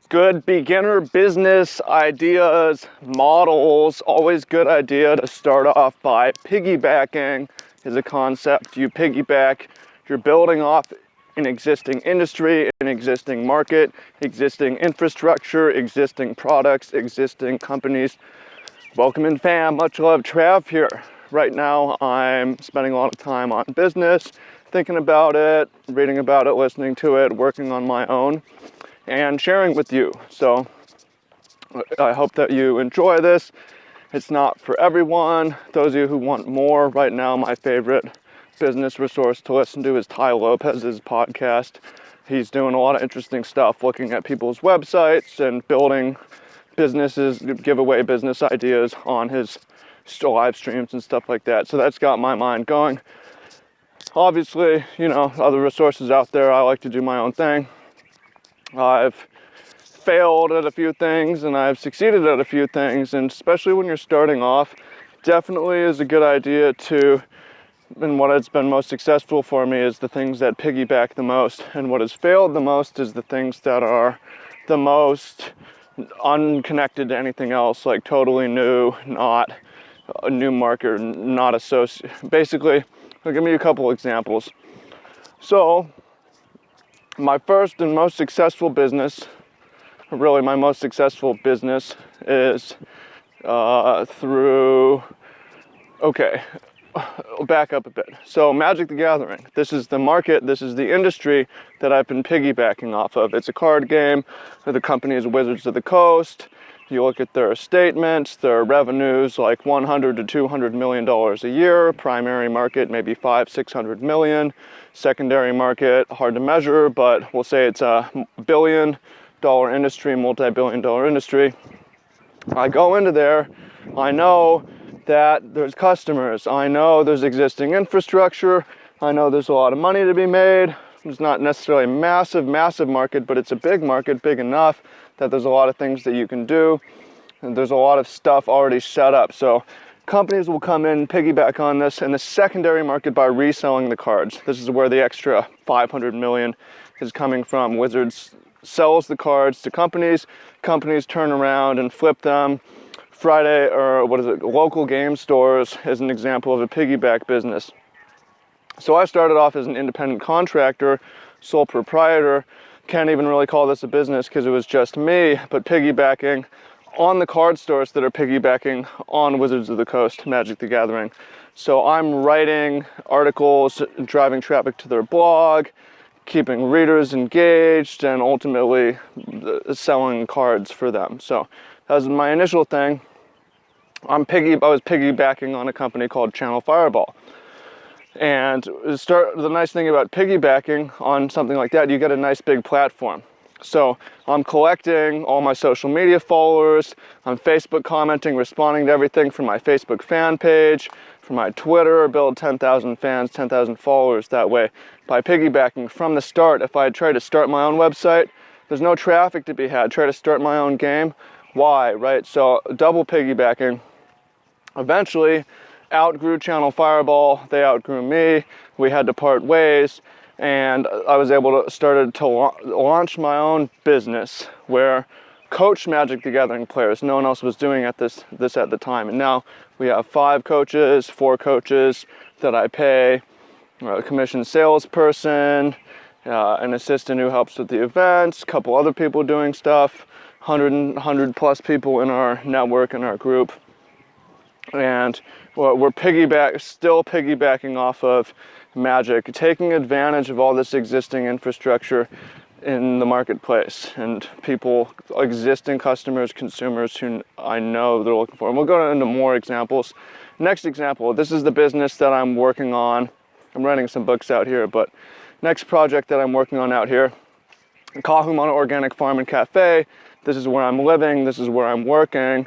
Good beginner business ideas, models, always good idea to start off by piggybacking is a concept. You piggyback, you're building off an existing industry, an existing market, existing infrastructure, existing products, existing companies. Welcome in, fam. Much love. Trav here. Right now I'm spending a lot of time on business, thinking about it, reading about it, listening to it, working on my own, and sharing with you. So I hope that you enjoy this. It's not for everyone. Those of you who want more, right now my favorite business resource to listen to is Tai Lopez's podcast. He's doing a lot of interesting stuff, looking at people's websites and building businesses, giveaway business ideas on his live streams and stuff like that. So that's got my mind going. Obviously, other resources out there. I like to do my own thing. I've failed at a few things and I've succeeded at a few things, and especially when you're starting off, definitely is a good idea to, and what has been most successful for me is the things that piggyback the most, and what has failed the most is the things that are the most unconnected to anything else, like totally new, not a new market, not associated. Basically, I'll give you a couple examples. So my first and most successful business, really my most successful business is back up a bit. So Magic the Gathering, this is the market, this is the industry that I've been piggybacking off of. It's a card game. The company is Wizards of the Coast. You look at their statements, their revenues like $100 to $200 million a year. Primary market, maybe $500-600 million. Secondary market, hard to measure, but we'll say it's a billion-dollar industry, multi-billion-dollar industry. I go into there, I know that there's customers, I know there's existing infrastructure, I know there's a lot of money to be made. It's not necessarily a massive market, but it's a big market, big enough that there's a lot of things that you can do, and there's a lot of stuff already set up. So companies will come in, piggyback on this in the secondary market by reselling the cards. This is where the extra $500 million is coming from. Wizards sells the cards to companies. Companies turn around and flip them. Local game stores is an example of a piggyback business. So I started off as an independent contractor, sole proprietor. Can't even really call this a business because it was just me, but piggybacking on the card stores that are piggybacking on Wizards of the Coast, Magic the Gathering. So I'm writing articles, driving traffic to their blog, keeping readers engaged, and ultimately selling cards for them. So that was my initial thing. I was piggybacking on a company called Channel Fireball. And the nice thing about piggybacking on something like that, you get a nice big platform. So I'm collecting all my social media followers, I'm Facebook commenting, responding to everything from my Facebook fan page, from my Twitter, build 10,000 fans, 10,000 followers that way. By piggybacking from the start, if I had tried to start my own website, there's no traffic to be had. Try to start my own game, why, right? So double piggybacking. Eventually, outgrew Channel Fireball, they outgrew me, we had to part ways, and I was able to start to launch my own business where coach Magic the Gathering players. No one else was doing this at the time, and now we have 4 coaches that I pay, a commissioned salesperson, an assistant who helps with the events, a couple other people doing stuff, 100 plus people in our network, in our group. And we're still piggybacking off of Magic, taking advantage of all this existing infrastructure in the marketplace and existing customers, consumers who I know they're looking for. And we'll go into more examples. Next example, this is the business that I'm working on. I'm writing some books out here, but next project that I'm working on out here, Kahumana Organic Farm and Cafe. This is where I'm living, this is where I'm working.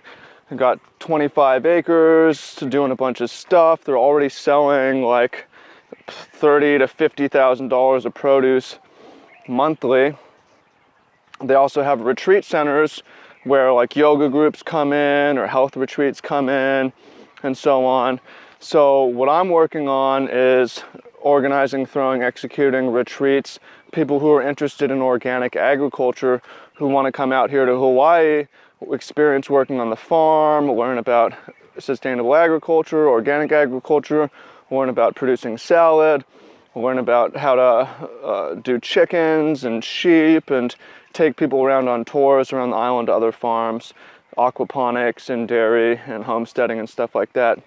I got 25 acres, doing a bunch of stuff. They're already selling like $30,000 to $50,000 of produce monthly. They also have retreat centers where like yoga groups come in or health retreats come in and so on. So what I'm working on is organizing, executing retreats, people who are interested in organic agriculture, who want to come out here to Hawaii, experience working on the farm, learn about sustainable agriculture, organic agriculture, learn about producing salad, learn about how to do chickens and sheep, and take people around on tours around the island to other farms, aquaponics and dairy and homesteading and stuff like that.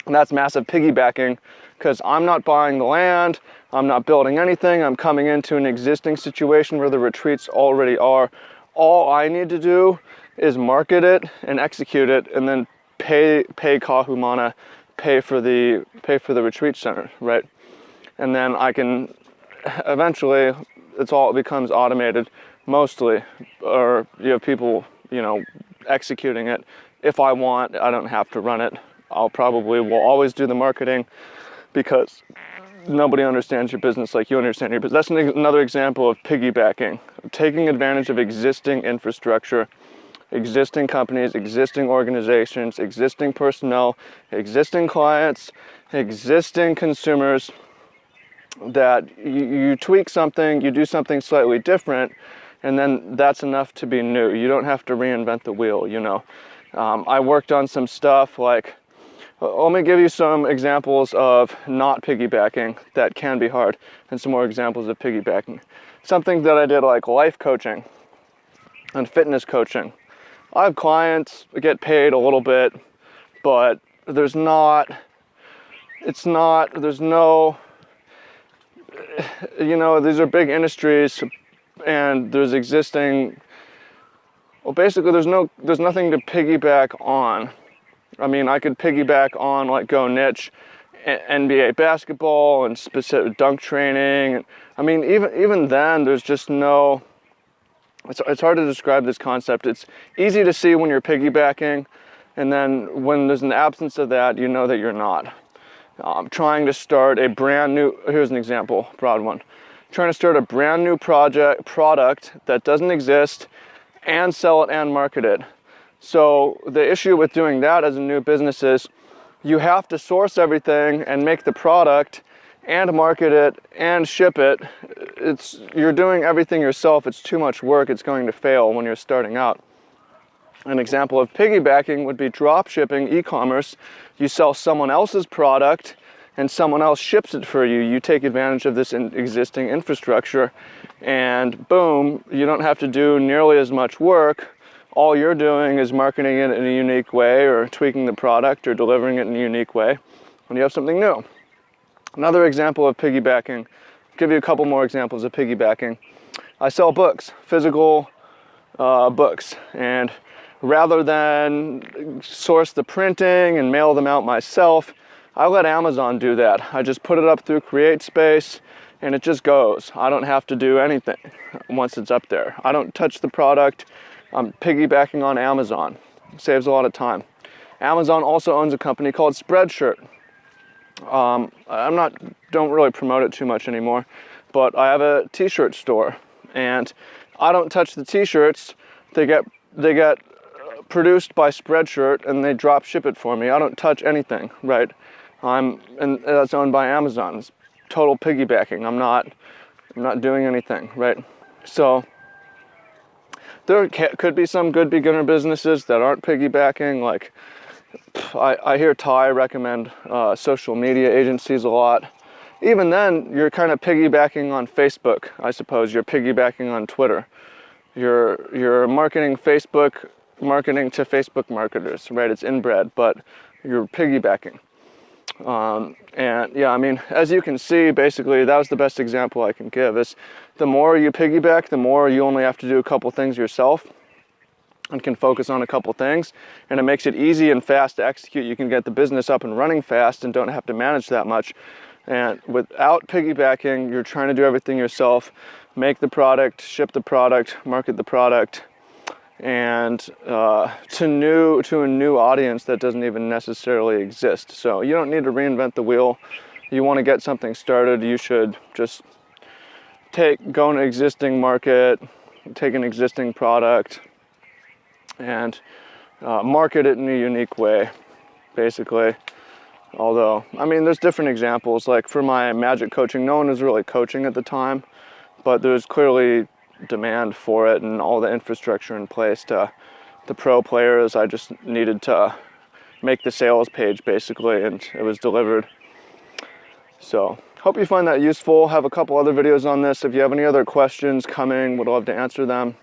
And that's massive piggybacking, because I'm not buying the land, I'm not building anything, I'm coming into an existing situation where the retreats already are. All I need to do is market it and execute it, and then pay Kahumana, pay for the retreat center, right? And then I can eventually, it becomes automated mostly, or you have people, executing it. If I want, I don't have to run it. will always do the marketing, because nobody understands your business like you understand your business. That's another example of piggybacking, taking advantage of existing infrastructure, existing companies, existing organizations, existing personnel, existing clients, existing consumers, that you tweak something, you do something slightly different, and then that's enough to be new. You don't have to reinvent the wheel, I worked on some stuff like, let me give you some examples of not piggybacking that can be hard, and some more examples of piggybacking. Something that I did, like life coaching and fitness coaching. I have clients that get paid a little bit, but there's no, these are big industries, and there's basically there's nothing to piggyback on. I mean, I could piggyback on like go niche NBA basketball and specific dunk training. I mean, even then, there's just no. It's hard to describe this concept. It's easy to see when you're piggybacking, and then when there's an absence of that, you know that you're not. Trying to start a brand new. Here's an example, broad one. Trying to start a brand new product that doesn't exist, and sell it and market it. So the issue with doing that as a new business is you have to source everything and make the product and market it and ship it. You're doing everything yourself. It's too much work. It's going to fail when you're starting out. An example of piggybacking would be drop shipping, e-commerce. You sell someone else's product and someone else ships it for you. You take advantage of this existing infrastructure, and boom, you don't have to do nearly as much work. All you're doing is marketing it in a unique way, or tweaking the product, or delivering it in a unique way, when you have something new. Another example of piggybacking, I'll give you a couple more examples of piggybacking. I sell books, physical books, and rather than source the printing and mail them out myself, I let Amazon do that. I just put it up through CreateSpace, and it just goes. I don't have to do anything once it's up there. I don't touch the product. I'm piggybacking on Amazon. It saves a lot of time. Amazon also owns a company called Spreadshirt. Don't really promote it too much anymore, but I have a t-shirt store, and I don't touch the t-shirts. They get produced by Spreadshirt, and they drop ship it for me. I don't touch anything, right? And that's owned by Amazon. It's total piggybacking. I'm not doing anything, right? So there could be some good beginner businesses that aren't piggybacking. Like I hear Ty recommend social media agencies a lot. Even then, you're kind of piggybacking on Facebook, I suppose. You're piggybacking on Twitter. You're marketing marketing to Facebook marketers, right? It's inbred, but you're piggybacking. And yeah, I mean, as you can see, basically, that was the best example I can give. Is the more you piggyback, the more you only have to do a couple things yourself and can focus on a couple things, and it makes it easy and fast to execute. You can get the business up and running fast and don't have to manage that much. And without piggybacking, you're trying to do everything yourself, make the product, ship the product, market the product, and to a new audience that doesn't even necessarily exist. So you don't need to reinvent the wheel. You want to get something started, you should just go in an existing market, take an existing product, and market it in a unique way, basically. Although, I mean, there's different examples. Like for my magic coaching, no one was really coaching at the time, but there's clearly demand for it and all the infrastructure in place to the pro players. I just needed to make the sales page basically, and it was delivered. So hope you find that useful. Have a couple other videos on this. If you have any other questions coming, would love to answer them.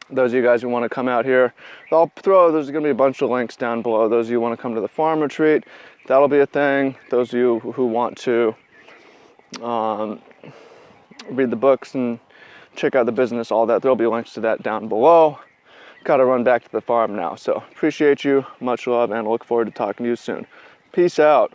Those of you guys who want to come out here, there's going to be a bunch of links down below. Those of you who want to come to the farm retreat, that'll be a thing. Those of you who want to read the books and check out the business, all that, there'll be links to that down below. Got to run back to the farm now. So appreciate you, much love, and look forward to talking to you soon. Peace out.